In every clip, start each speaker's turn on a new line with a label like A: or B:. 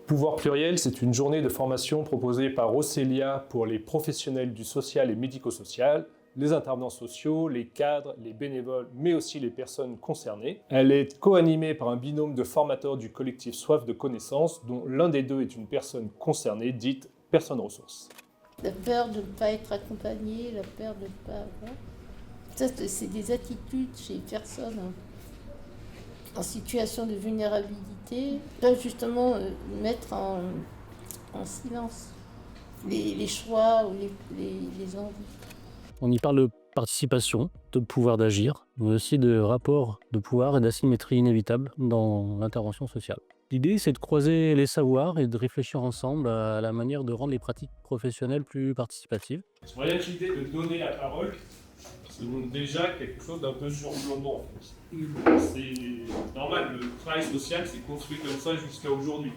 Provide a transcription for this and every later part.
A: Pouvoir pluriel, c'est une journée de formation proposée par Ocelia pour les professionnels du social et médico-social, les intervenants sociaux, les cadres, les bénévoles, mais aussi les personnes concernées. Elle est co-animée par un binôme de formateurs du collectif Soif de connaissances, dont l'un des deux est une personne concernée, dite personne ressource.
B: La peur de ne pas être accompagné, la peur de ne pas avoir. Ça, c'est des attitudes chez les personnes en situation de vulnérabilité. Là, justement, mettre en silence les choix ou les envies.
C: On y parle de participation, de pouvoir d'agir, mais aussi de rapports de pouvoir et d'asymétrie inévitables dans l'intervention sociale. L'idée, c'est de croiser les savoirs et de réfléchir ensemble à la manière de rendre les pratiques professionnelles plus participatives.
A: Rien que l'idée de donner la parole, c'est donc déjà quelque chose d'un peu surplombant. C'est normal, le travail social s'est construit comme ça jusqu'à aujourd'hui.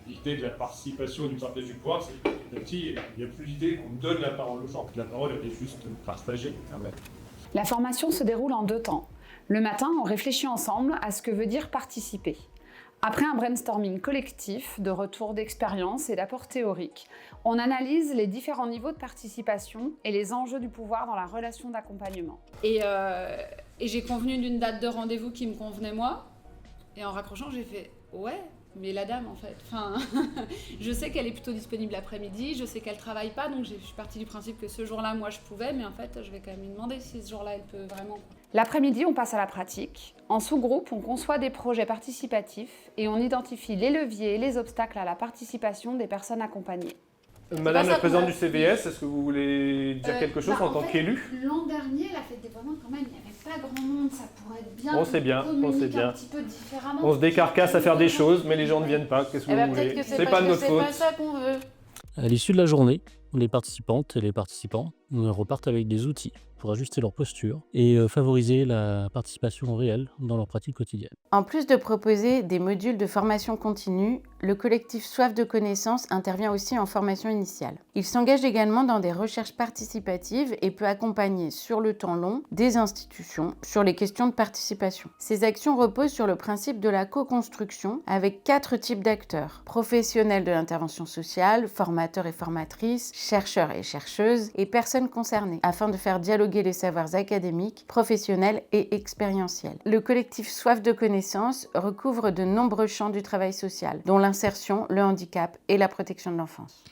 A: L'idée de la participation et du partage du pouvoir, c'est que petit à petit, il n'y a plus l'idée qu'on donne la parole aux gens. La parole, elle est juste partagée.
D: La formation se déroule en 2 temps. Le matin, on réfléchit ensemble à ce que veut dire participer. Après un brainstorming collectif de retours d'expérience et d'apports théoriques, on analyse les différents niveaux de participation et les enjeux du pouvoir dans la relation d'accompagnement.
E: Et j'ai convenu d'une date de rendez-vous qui me convenait moi. Et en raccrochant, j'ai fait « ouais, mais la dame en fait. » Enfin, je sais qu'elle est plutôt disponible l'après-midi, je sais qu'elle travaille pas, donc je suis partie du principe que ce jour-là, moi je pouvais, mais en fait, je vais quand même lui demander si ce jour-là, elle peut vraiment.
D: L'après-midi, on passe à la pratique. En sous-groupe, on conçoit des projets participatifs et on identifie les leviers et les obstacles à la participation des personnes accompagnées.
A: Madame la présidente du CVS, est-ce que vous voulez dire quelque chose en tant qu'élu?
F: L'an dernier, la fête des voisins, quand même, il n'y avait pas grand monde, ça pourrait être bien.
A: On sait bien, on sait bien.
F: Un petit peu différemment.
A: On se décarcasse à faire des choses, mais les gens ne viennent pas. Qu'est-ce que vous voulez? C'est pas de notre faute.
F: C'est pas ça qu'on veut.
C: À l'issue de la journée, les participantes et les participants repartent avec des outils pour ajuster leur posture et favoriser la participation réelle dans leur pratique quotidienne.
G: En plus de proposer des modules de formation continue, le collectif Soif de connaissances intervient aussi en formation initiale. Il s'engage également dans des recherches participatives et peut accompagner sur le temps long des institutions sur les questions de participation. Ces actions reposent sur le principe de la co-construction avec 4 types d'acteurs: professionnels de l'intervention sociale, formateurs et formatrices, chercheurs et chercheuses et personnes concernées, afin de faire dialoguer les savoirs académiques, professionnels et expérientiels. Le collectif Soif de connaissances recouvre de nombreux champs du travail social, dont l'insertion, le handicap et la protection de l'enfance.